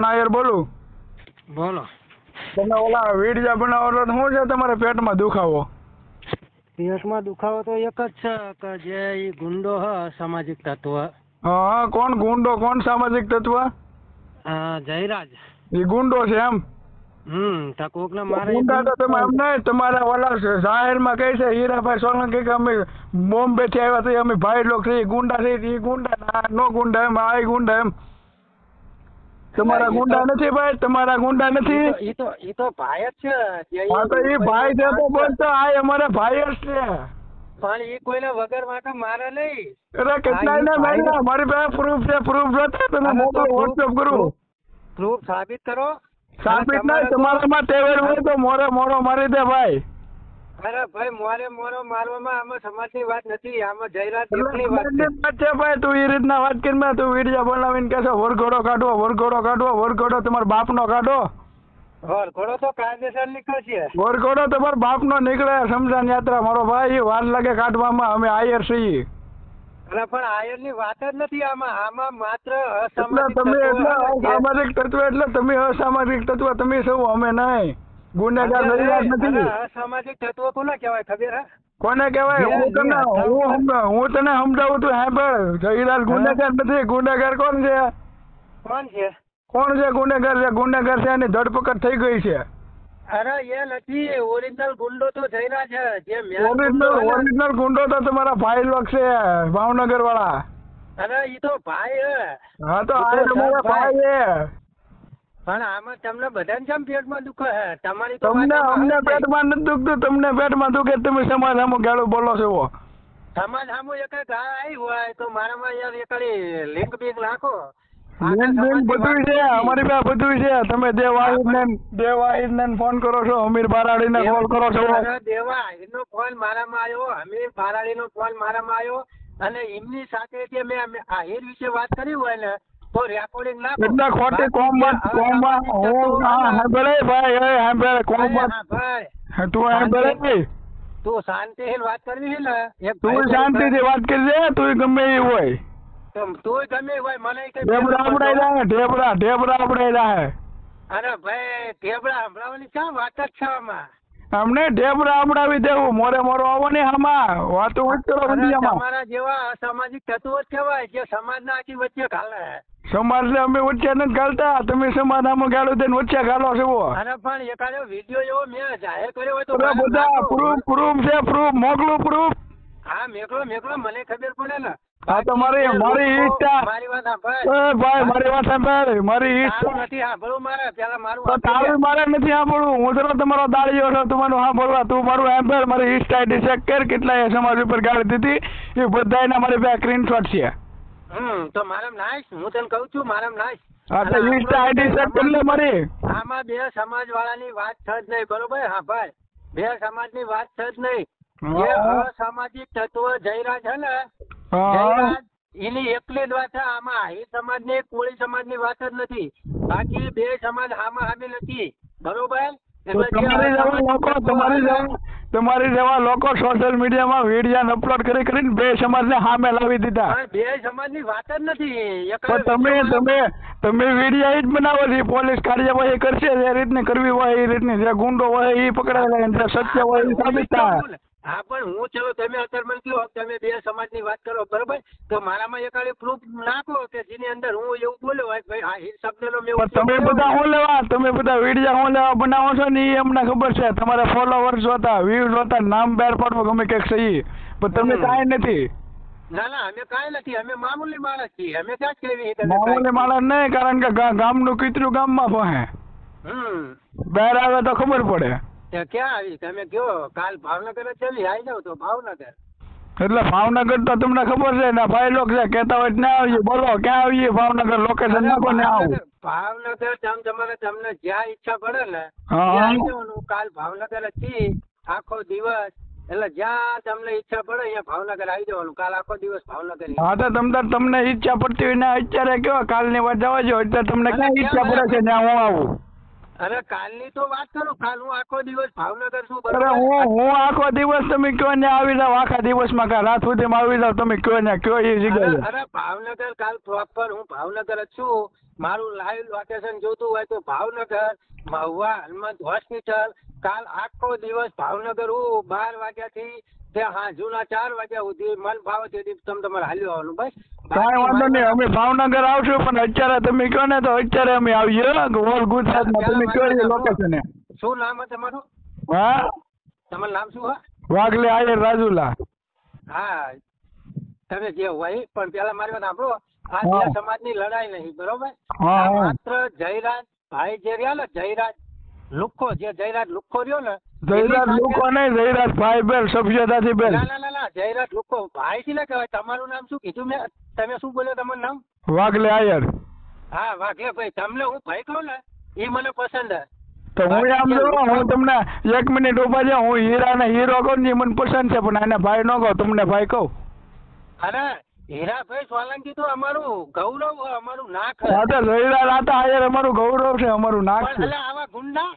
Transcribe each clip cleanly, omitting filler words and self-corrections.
નાયર બોલું. બોલો. તમે ઓલા વીડિયા બનાવો તો શું છે તમારે પેટમાં દુખાવો? પેટમાં દુખાવો તો એક જ છે કે જે ઈ ગુંડો હ સામાજિક તત્વ. હા, કોણ ગુંડો, કોણ સામાજિક તત્વ? જયરાજ. એ ગુંડો છે એમ? તો કોકને મારે ગુંડા તો તમે એમ નહીં, તમારા ઓલા જાહેરમાં કહે છે હીરાભાઈ સોલંકી કે અમે બોમ્બે થી આવ્યા છીએ, અમે ભાઈ લોક છીએ, ગુંડા છે. એ ગુંડા નો ગુંડા એમ, આ ગુંડા એમ. તમારા ગુંડા નથી ભાઈ, તમારા ગુંડા નથી. ઈ તો ભાઈ જ છે. હા તો એ ભાઈ છે તો બોલતો આ અમારા ભાઈ જ છે. પણ ઈ કોઈને વગર વાંકે મારે નહીં. અરે કેટલાય ને મહિના મારી પાસે પ્રૂફ છે, પ્રૂફ જોતા તમે મોકલો, વોટ્સએપ કરું. પ્રૂફ સાબિત કરો. સાબિત નહીં, તમારામાં ટેવર હોય તો મોરો મારી દે ભાઈ. અરે ભાઈ મોરો મારવામાં આમાં સમાજની વાત નથી, આમાં જયરાજ દેવની વાત છે ભાઈ. તું એ રીતના વાત કરી, તું વિડીયો બનાવીને કહેશો વરઘોડો વરઘોડો તમારા બાપનો કાઢો. વરઘોડો તો કાયદેસર નીકળશે. વરઘોડો તમારા બાપનો નીકળે, સમજાન યાત્રા મારો ભાઈ, વાર લાગે કાઢવામાં. અમે આયર છીએ. અરે પણ આયર ની વાત જ નથી આમાં માત્ર તમે એટલે અસામાજિક તત્વ, એટલે તમે અસામાજિક તત્વ તમે સૌ, અમે નહીં. ગુનેગાર નથી. અસામાજિક તત્વ કોને કહેવાય ખબર હે? કોને કહેવાય? હું તને સમજાવું તું સાંભળ. જયરાજ ગુનેગાર નથી. ગુનેગાર કોણ છે? કોણ છે ગુનેગાર? છે ગુનેગાર છે, એની ધરપકડ થઈ ગઈ છે. અરે એ નથી, ઓરિજિનલ ગુંડો તો જયરાજ છે. જે ઓરિજિનલ ગુંડો તો તમારા ભાઈ લોક છે, ભાવનગર વાળા. અરે ઈ તો ભાઈ હે. હા તો આ તમારા ભાઈ છે. પણ આમાં તમને બધાને કેમ પેટમાં દુખે છે? તમારી અમને પેટમાં નથી દુખતું, તમને પેટમાં દુખે. તમે સમાજ સામું ગાળું બોલો છો. સમાજ સામું એક ગાળ આવી હોય તો મારામાં યાર એક લિંક બિંક નાખો. બધું છે અમારી પાસે, બધું છે. તમે દેવાહિદ ને ફોન કરો છો, અમીર બારાડી ને કોલ કરો છો. દેવાહિદ નો ફોન મારામાં આવ્યો, અમીર બારાડી નો ફોન મારામાં આવ્યો, અને એમની સાથે જે મેં આહિર વિશે વાત કરી હોય ને તો રેકોર્ડિંગ ના એટલે ખોટી કોમમાં તું તું શાંતિથી વાત કરવી છે ને, તું શાંતિથી વાત કરી, તું ગમે એ હોય, તું ગમે હોય, મને ઢેબરા આપડે જાય. અરે ભાઈ ઢેબરા સંભળાવવાની ક્યાં વાત જ છે આમાં? અમને ઢેબરા આપડાવી દેવું, મોરો આવો ને આમાં વાતો તમારા જેવા અસામાજિક તત્વો જ કહેવાય જે સમાજના આખી વચ્ચે ઘાલે. સમાજ ને અમે વચ્ચે નથી ઘાલતા, તમે સમાજ આમાં ગાળો દઈને વચ્ચે ઘાલો છો. અરે પણ એકાદો વિડીયો એવો મેં જાહેર કર્યો હોય તો બધા પ્રૂફ છે, પ્રૂફ મોકલું પ્રૂફ. હા મેકલો મને ખબર પડે ને. હા તો મારી ઈચ્છા, મારી વાત ભાઈ મારી વાત સાંભળ, મારી ઈચ્છા નથી સાંભળવું મારે, પેલા મારું તારું મારે નથી સાંભળવું. હું તો તમારો દાળીઓ છો, તમારું સાંભળવા. તું મારું સાંભળ, મારી ઈચ્છા આઈડી ચેક કર, કેટલા સમાજ ઉપર ગાળી દીધી એ બધા મારી પાસે સ્ક્રીનશોટ છે. તો મારામ નાઈશ, હું તને કઉ છું મારામ નાઈશ. હા તો ઈચ્છા આઈડી ચેક કરી લે મારી. આમાં બે સમાજ વાળાની વાત છે જ નહીં, બરોબર? હા ભાઈ, બે સમાજની વાત છે જ નહીં. જે અસામાજિક તત્વ જયરાજ છે ને, એની એકલી જ વાત છે આમાં. આહિર સમાજ ની કોળી સમાજ ની વાત જ નથી, બાકી બે સમાજ આમાં સામે નથી, બરોબર? તમારી જેવા લોકો સોશિયલ મીડિયામાં વિડીયો અપલોડ કરીને બે સમાજ ને સામે લાવી દીધા. બે સમાજ ની વાત જ નથી. તમે વિડીયો જ બનાવો છો, પોલીસ કાર્યવાહી કરશે જે રીતની કરવી હોય એ રીતની, જે ગુંડો હોય એ પકડાયેલા, જે સત્ય હોય એ સાબિત થાય. હા પણ હું ચલો તમે અત્યારે મને કહો તમે બે સમાજ ની વાત કરો, બરોબર? તો મારામાં એકાડી પ્રૂફ નાખો કે જેની અંદર હું એવું બોલ્યો હોય ભાઈ આ હિર શબ્દ નો મેં. તમે બધા વિડીયો હું લેવા બનાવો છો ને એ અમને ખબર છે. તમારે ફોલોવર્સ જોતા, વ્યૂઝ જોતા, નામ બહાર પાડવો ગમે કંઈક સહી, પણ તમે કાંઈ નથી. ના અમે કાંઈ નથી, અમે મામૂલી માણસ છીએ. અમે ક્યાં કેવી મામૂલી માણસ નહીં, કારણ કે ગામનું કીતરું ગામમાં પહોંચે, બહાર આવે તો ખબર પડે. ક્યાં આવી તમે કયો? કાલ ભાવનગર ચલી આવી જાવ તો ભાવનગર. એટલે ભાવનગર તો તમને ખબર છે ને, ભાઈ લોકો છે કેતા હોય ના આવીએ, બોલો ક્યાં આવીએ? ભાવનગર લોકેશન નાખો ને આવું. ભાવનગર તમને જ્યાં ઈચ્છા પડે ને આવી જવાનું. કાલ ભાવનગર થી આખો દિવસ, એટલે જ્યાં તમને ઈચ્છા પડે અહીંયા ભાવનગર આવી જવાનું. કાલ આખો દિવસ ભાવનગર. હા તો તમને ઈચ્છા પડતી હોય ને અત્યારે કયો કાલની વાત જવા જો, અત્યારે તમને ક્યાં ઈચ્છા પડે છે ત્યાં હું આવું? અરે કાલની તો વાત કરું, કાલ હું આખો દિવસ ભાવનગર છું. અરે હું આખો દિવસ તમે કયો ને આવી જાવ, આખા દિવસમાં કાલ રાત સુધીમાં આવી જાવ, તમે કયો ને કયો એ જગ્યાએ. અરે ભાવનગર કાલ પ્રોપર હું ભાવનગર જ છું. મારું લાઈવ લોકેશન જોતું હોય તો ભાવનગર મહુવા હનુમંત હોસ્પિટલ કાલ આખો દિવસ ભાવનગર હું 12 વાગ્યાથી તે હાંજુના 4 વાગ્યા સુધી મન ભાવે તેથી તમારે હાલ્યો આવવાનું બસ. કાંઈ વાંધો નહીં, અમે ભાવનગર આવશું પણ અત્યારે તમે કહો ને તો અત્યારે અમે આવીએ ઓલ ગુજરાતમાં. તમે કયો લોકેશન? શું નામ છે તમારું? હા, તમારું નામ શું? વાઘલે આયર રાજુલા. હા, તમે જે હોય પણ પેલા મારી વાત સાંભળો. આ હા. બે સમાજની લડાઈ નહીં, બરોબર? હા, આ હા. માત્ર જયરાજ ભાઈ જે રહ્યા ને, જયરાજ લુખ્ખો, જે જયરાજ લુખ્ખો રહ્યો ને, જયરાજ લોકો નહીં, જયરાજ ભાઈ બેન સભ્યતાથી બેન. ના જયરાજ લુખ્ખો ભાઈ થી ના કહેવાય. તમારું નામ શું કીધું મેં? તમે શું બોલ્યો તમારું નામ? વાઘલે આયર. હા, વાઘલે ભાઈ. તમને હું ભાઈ કહું ને એ મને પસંદ છે. તો હું આમ જોઉં, હું તમને 1 મિનિટ ઉભા છે, હું હીરા ને હીરો કહું ને એ મને પસંદ છે પણ એને ભાઈ ન કહું, તમને ભાઈ કહું. અરે હીરાભાઈ સોલંકી તો અમારું ગૌરવ, અમારું નાક. હા તો જયરાજ આતા આયર અમારું ગૌરવ છે, અમારું નાક પણ છે. એટલે આવા ગુંડા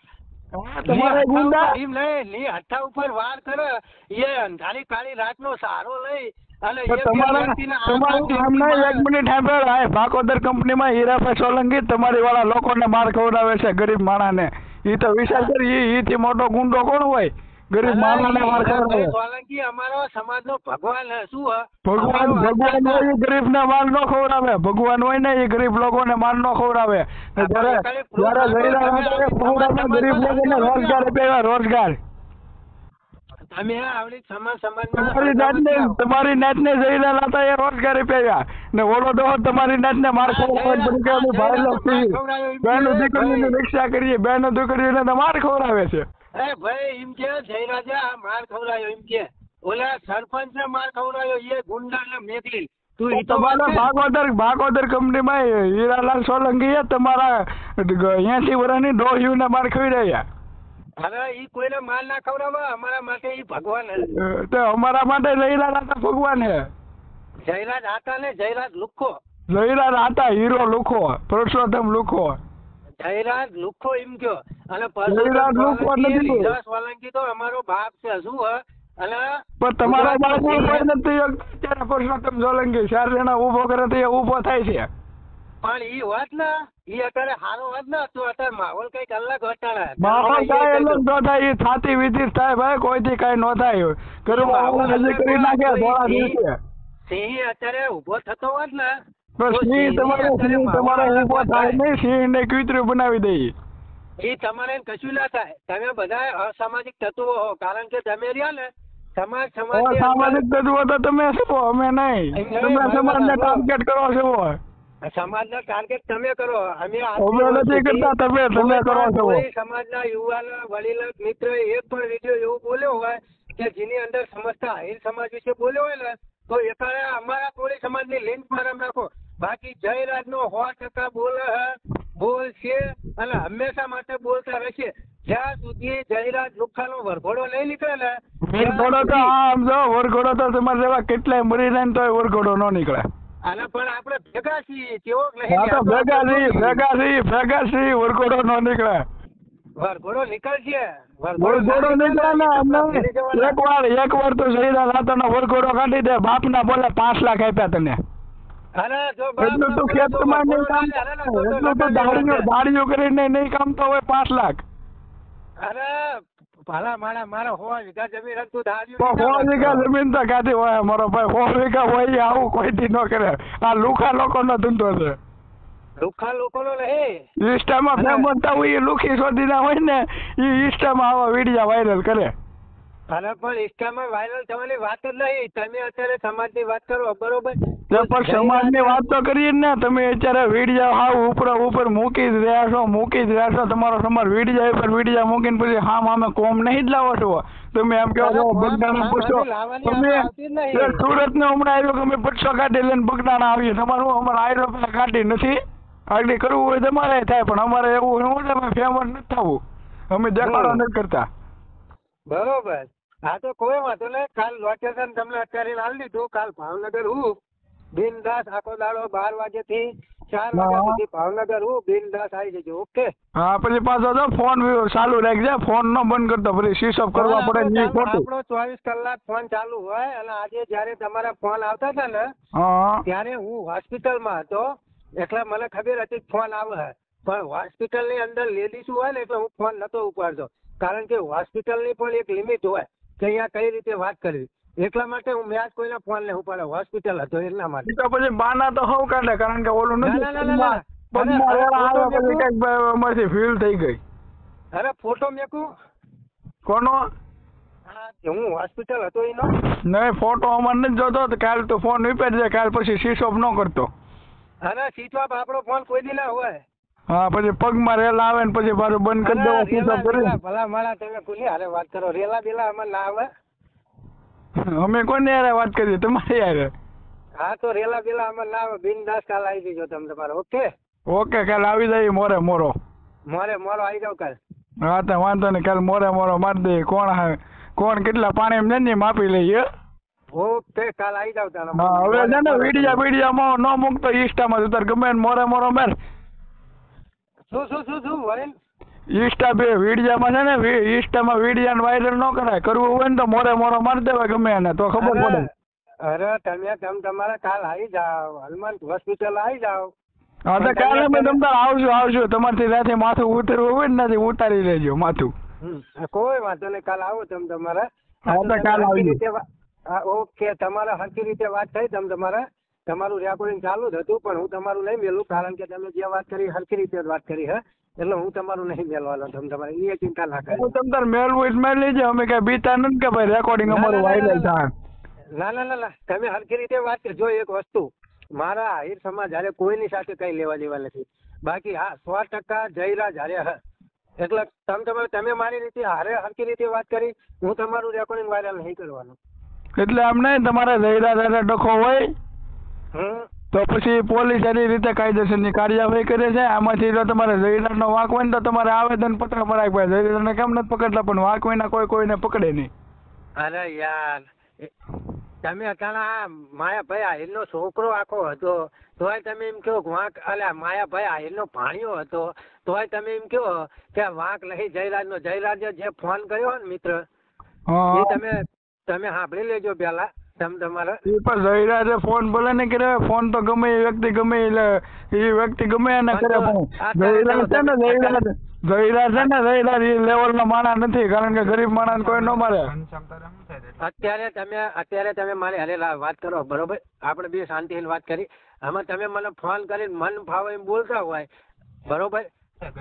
તમારે ગુંડા હથ્થા ઉપર વાર કરે, એ અંધારી કાળી રાતનો સહારો લઈ અને તો એ તમારા વ્યક્તિને આ તમારું નામ નહીં, 1 મિનિટ સાંભળ. આ ભાકોદર કંપનીમાં હીરાભાઈ સોલંકી તમારી વાળા લોકોને માર ખવડાવે છે, ગરીબ માણાને. ઈ તો વિચાર કરી, ઈ થી મોટો ગુંડો કોણ હોય? ગરીબ માણાને માર ખવડાવે. સોલંકી અમારો સમાજનો ભગવાન શું હ? ભગવાન હોય એ ગરીબને માર ન ખવડાવે. ભગવાન હોય ને એ ગરીબ લોકોને માર ન ખવડાવે. જયારે ગરીબ લોકોને રોજગાર આપ્યા, રોજગાર. તમે આવડી તમારી નાતને જઈને લાતા એ રોજગારી પેવ્યા ને ઓલો તો તમારી નાતને માર બેનો દીકરીની રક્ષા કરીએ, બેનો દીકરીને તો માર ખવડાવે છે. એ ભાઈ એમ કે જયરાજા માર ખવડાયો, એમ કે ઓલા સરપંચ ને માર ખવડાયો, એ ગુંડા ને મેકલી. તું ઈ તો તમારા ભાગોદર કંપનીમાં હીરાલાલ સોલંકી તમારા 80 વર્ષની ડોહીને માર ખવડાવ્યા. હવે ઈ કોઈને માર ના ખવડાવે, અમારા માટે ઈ ભગવાન હે. તો અમારા માટે જયરાજ આતા ભગવાન હે. જયરાજ આતા ને જયરાજ લુખ્ખો. જયરાજ આતા હીરો લુખ્ખો, પુરુષોત્તમ લુખ્ખો. જયરાજ લુખ્ખો એમ કયો. અને જયરાજ લુખ્ખો નથી. સોલંકી તો અમારો બાપ છે, શું હે? અને પણ તમારા બાપુ કોઈ નથી. અત્યારે પુરુષોત્તમ સોલંકી 4 જણા ઉભો કરે તો એ ઉભો થાય છે. પણ ઈ વાત ને ઈ અત્યારે સારો વાત ને તો અત્યારે માહોલ કઈક અલગ હટાડે. માહોલ કાંઈ અલગ ન થાય, એ થાતી વિધિ થાય ભાઈ, કોઈથી કાંઈ ન થાય. કરી નાખે થોડા દિવસે. સિંહ અત્યારે ઉભો થતો હોત ને તો સિંહ તમારે ઉભો થાય નહીં, સિંહ ને કૂતરું બનાવી દઈએ. એ તમારે કશું ના થાય. તમે બધા અસામાજિક તત્વો હો, કારણ કે તમે રહ્યા ને સામાજિક તત્વો તો તમે છો, અમે નહીં. તમે સમાજને ટાર્ગેટ કરો છો. સમાજના ટાર્ગેટ તમે કરો, અમે નથી કરતા. તમે કરો છો. સમાજના યુવાન વડીલ મિત્ર એક પણ વિડીયો એવું બોલ્યો હોય કે જેની અંદર સમજતા આહિર સમાજ વિશે બોલ્યો હોય ને તો એકારે અમારા કોળી સમાજની લિંક મારા નાખો. બાકી જયરાજ નો 100% બોલ છે અને હંમેશા માટે બોલતા રહેશે. જ્યાં સુધી જયરાજ લુખ્ખાનો વરઘોડો નહીં નીકળે ને, વરઘોડો તો આમ જો, વરઘોડો તો તમારે જેવા કેટલાય મરી જાય ને તોય વરઘોડો ન નીકળે. અને પણ આપણે ભેગા છીએ તેવો ભેગા છીએ, વરઘોડો ન નીકળે. વરઘોડો નીકળશે, વરઘોડો નીકળે ને. એક વાર તો જયરાજ આતાનો વરઘોડો કાઢી દે, બાપના બોલે 5 લાખ આપ્યા તને. એટલું તો ખેતરમાં નહીં કામ, એટલું તો દાડીઓ કરીને નહીં કામ તો હોય 5 લાખ. અરે ભાલા મારા 100 વીઘા જમીન હતું, 100 વીઘા જમીન તો કાઢી હોય મારો ભાઈ. 100 વીઘા હોય આવું કોઈથી ન કરે. આ લુખા લોકોનો ધંધો છે. લુખા લોકોનો નહીં. ઇન્સ્ટામાં ફેમસ થવું એ લુખી શોધીના હોય ને એ ઇન્સ્ટામાં આવા વિડીયો વાયરલ કરે. અરે પણ ઇન્સ્ટામાં વાયરલ થવાની વાત જ નહીં. તમે અત્યારે સમાજની વાત કરો, બરોબર? પણ સમાજની વાત તો કરીએ ને. તમે અત્યારે વિડીયો હાવ ઉપર મૂકી જ રહ્યા છો. તમારો સમાજ વિડીયો ઉપર વિડીયો મૂકીને પછી આમે કોમ નહીં જ લાવો છો. તમે એમ કહો છો બગદાણા પૂછો. તમે સુરત ને હમણાં આવ્યો કે અમે 500 કાઢી લઈને બગદાણા આવીએ. તમારું અમારે આયરો કાઢી નથી. આગળ કરવું હોય તમારે થાય, પણ અમારે એવું શું ફેમસ નથી થવું. અમે દેખાડો નથી કરતા. બરોબર. હા તો કોઈ વાંધો નહીં. કાલ લોકેશન તમને અત્યારે લાવી દીધું. કાલ ભાવનગર હું બિનદાસ આખો દાડો 12 વાગ્યાથી 4 વાગ્યા સુધી ભાવનગર હું બિનદાસ આવી જજો. ઓકે? હા પછી પાછો તો ફોન ચાલુ રાખજે, ફોન નો બંધ કરતો પછી સ્વિચ ઓફ કરવા પડે. આપણો 24 કલાક ફોન ચાલુ હોય. અને આજે જયારે તમારા ફોન આવતા હતા ને ત્યારે હું હોસ્પિટલમાં હતો. એટલે મને ખબર હતી ફોન આવે પણ હોસ્પિટલ ની અંદર લેડીઝ હોય ને એટલે હું ફોન નતો ઉપાડતો કારણ કે હોસ્પિટલ ની પણ એક લિમિટ હોય કે અહીંયા કઈ રીતે વાત કરવી એટલા માટે હું મેં કોઈના ફોન ને ઉપાડે હોસ્પિટલ હતો એટલા માટે તો પછી બાના તો હવ કાઢે કારણ કે ઓલું ના, ના, ના, ના, ના. પગમાં રેલા આવે અરે, પછી કંઈક એમાંથી ફીલ થઈ ગઈ. અરે ફોટો મેકું કોનો? હું હોસ્પિટલ હતો એનો નહીં ફોટો અમારે નથી જોતો તો કાલ તો ફોન વિપેર જાય કાલ પછી સ્વિચ ઓફ ન કરતો. અરે સ્વિચ ઓફ આપણો ફોન કોઈ દી ના હોય હા પછી પગમાં રેલા આવે ને પછી પાછું બંધ કરી દેવો સ્વિચ ઓફ કરી. ભલા મારા તમે કોની હારે વાત કરો રેલા બેલા અમારે ના આવે અમે કોને યાર વાત કરીએ તમારે યાર. હા તો રેલા બેલા અમારે ના આવે બિનદાસ કાલ આવી જજો તમે તમારે ઓકે ઓકે કાલ આવી જાય મોરે મોરો. મોરે મોરો આવી જાવ કાલ હા તો વાંધો નહીં કાલ મોરે મોરો મારી દઈએ કોણ કેટલા પાણી એમ ને માપી લઈએ. ઓકે કાલ આવી જાવ તારા હા હવે છે ને વિડીયામાં ન મૂકતો ઇન્સ્ટામાં ઉતાર ગમે ને મોરે મોરો મેર. શું વરીન ઇન્સ્ટા બે વિડીયામાં છે ને ઇન્સ્ટામાં વિડીયાને વાયરલ ન કરાય કરવું હોય ને તો મોરે મોરો મારી દેવાય ગમે એને તો ખબર પડે. અરે તમે તમારે કાલ આવી જાવ હનુમાન હોસ્પિટલ આવી જાવ. હા તો કાલે અમે આવશું તમારથી રાતે માથું ઉતરવું હોય ને નથી ઉતારી લેજો માથું. કોઈ વાંધો નહીં કાલ આવો તમે તમારે હા તો કાલ આવજો. ઓકે તમારે હરખી રીતે વાત થઈ તમારે તમારું રેકોર્ડિંગ ચાલુ જ હતું પણ હું તમારું નહીં મેલું કારણ કે તમે જે વાત કરી હરખી રીતે વાત કરી હે એટલે હું તમારું નહીં મેલવાનો તમારે એ ચિંતા ના કરો. તમે તાર મેલવું મેલ લેજો અમે કઈ બીતા નથી કે ભાઈ રેકોર્ડિંગ અમારું વાયરલ થાય. ના તમે હરખી રીતે વાત કરજો. એક વસ્તુ મારા આહિર સમાજ હારે કોઈની સાથે કઈ લેવા દેવા નથી બાકી હા 100% જયરાજ હારે હ એટલે તમે મારી રીતે હારે હરખી રીતે વાત કરી હું તમારું રેકોર્ડિંગ વાયરલ નહીં કરવાનું. એટલે આમ નહીં તમારે જયરાજ ડખો હોય તો પછી પોલીસ એની રીતે કાયદેસરની કાર્યવાહી કરે છે. આમાંથી જો તમારે જયરાજનો વાંક હોય ને તો તમારે આવેદન પત્ર ભરાય ભાઈ જયરાજને કેમ નથી પકડતા પણ વાંક વિના કોઈને પકડે નહીં. અરે યાર તમે અટાણા માયાભાઈ આહિરનો છોકરો આખો હતો તોય તમે એમ કહો વાંક અલ્યા માયાભાઈ આહિરનો ભાણિયો હતો તોય તમે એમ કહો કે વાંક નહીં જયરાજે જે ફોન કર્યો ને મિત્ર એ તમે સાંભળી લેજો પેલા તમારે જયરાજે ફોન ભલે ને કરે ફોન તો ગમે એ વ્યક્તિ ગમે એ વ્યક્તિ ગમે એને કરે પણ જયરાજ છે ને જયરાજ એ લેવલ નો માણસ નથી કારણ કે ગરીબ માણસ કોઈ ન મારે. અત્યારે તમે મારી હારે વાત કરો બરોબર આપણે બે શાંતિથી વાત કરી આમાં તમે મને ફોન કરીને મન ફાવે એમ બોલતા હોય બરોબર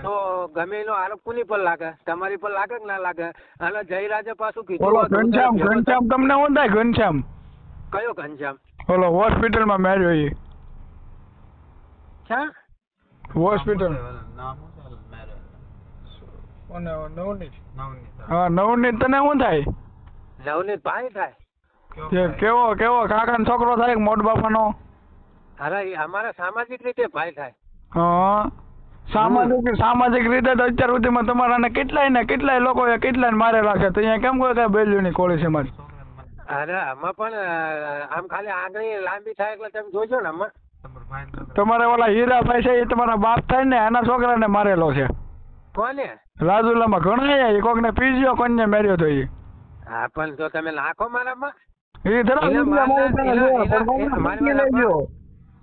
તો ગમે એનો આરોપ કોની પર લાગે તમારી પર લાગે કે ના લાગે. અને જયરાજે પાછું કીધું ઘનશ્યામ તમને શું થાય ઘનશ્યામ? કયો ઘનશ્યામ? ઓલો હોસ્પિટલમાં મેર્યો એ ક્યાં હોસ્પિટલ? હા નવનીત તને શું થાય? નવનીત ભાઈ થાય. કેવો કાકાનો છોકરો થાય મોટ બાપાનો? અરે અમારા સામાજિક રીતે ભાઈ થાય. હા સામાજિક રીતે તો અત્યાર સુધીમાં તમારા કેટલાય લોકો કેટલાય મારેલા છે તો અહીંયા કેમ કોઈ કઈ બેલ્યુની કોળી છે મારી? અરે આમાં પણ આમ ખાલી આંગળી લાંબી થાય એટલે તમે જોજો ને આમાં તમારે ઓલા હીરાભાઈ છે એ તમારા બાપ થાય ને એના છોકરાને મારેલો છે. કોને? રાજુલામાં ઘણા એ કોકને પીજ્યો કોઈને મેર્યો તો એ. હા પણ જો તમે નાખો મારામાં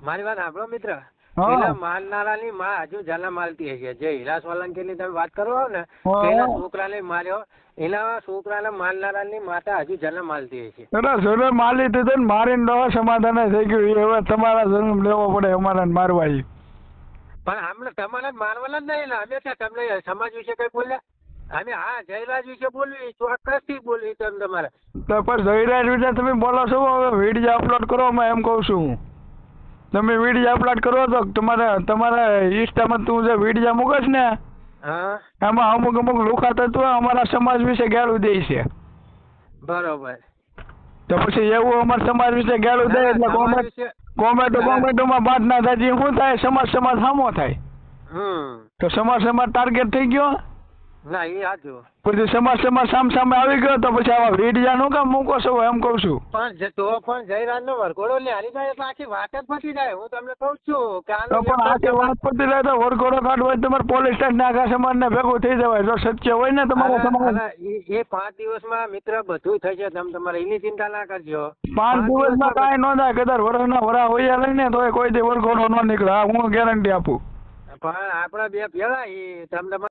મારી વાત સાંભળો મિત્ર પેલા મારનારાની માં હજુ જન્મ માલતી હશે જે હીરા સોલંકી ની તમે વાત કરો ને પેલા છોકરાને માર્યો એના છોકરાને મારનારાની માતા હજુ જન્મ માલતી હશે. જન્મ માલી દીધો ને મારીને સમાધાન થઈ ગયું હવે તમારા જન્મ લેવો પડે અમારા મારવા. પણ હમણાં તમારે મારવાના જ નહીં ને અમે તમને સમાજ વિશે કઈ બોલ્યા અમે હા જયરાજ વિશે બોલવી ચોક્કસ થી બોલવી તમારે તો પણ જયરાજ વિશે તમે બોલો છો હવે વિડીયો અપલોડ કરો એમ કઉ છું. તમે વિડીયો અપલોડ કરો તો તમારા ઇન્સ્ટામાં તું જે વિડીયો મૂકસ ને એમાં અમુક લુખા તત્વ અમારા સમાજ વિશે ગાળું દે છે. બરોબર તો પછી એવું અમારા સમાજ વિશે ગાળું દે એટલે કોમેન્ટોમાં વાત ના થાય શું થાય સમાજ સામો થાય તો સમાજ ટાર્ગેટ થઈ ગયો. ના એ સાચું. પછી સમાજ સામે આવી ગયો તો પછી આવા વિડિયા નું કામ મૂકો છો એમ કઉ છું. પણ જયરાજ નો વરઘોડો ન્યારી જાય એટલે આખી વાત જ પતી જાય. હું તમને કઉ છું કે તો પણ આખી વાત પતી જાય તો વરઘોડો કાઢવો હોય તમારે પોલીસ સ્ટેશન આખા સમાજ ને ભેગું થઈ જવાય. જો સત્ય હોય ને તમારા સમાજ એ 5 દિવસમાં મિત્ર બધું થઈ જાય. તમે તમારે એની ચિંતા ના કરજો. 5 દિવસમાં કાંઈ ન થાય. કદાચ વરસના વરા હોયા લઈને તો કોઈ દી વરઘોડો ન નીકળે. હું ગેરંટી આપું. પણ આપણા બે પેલા એ તમે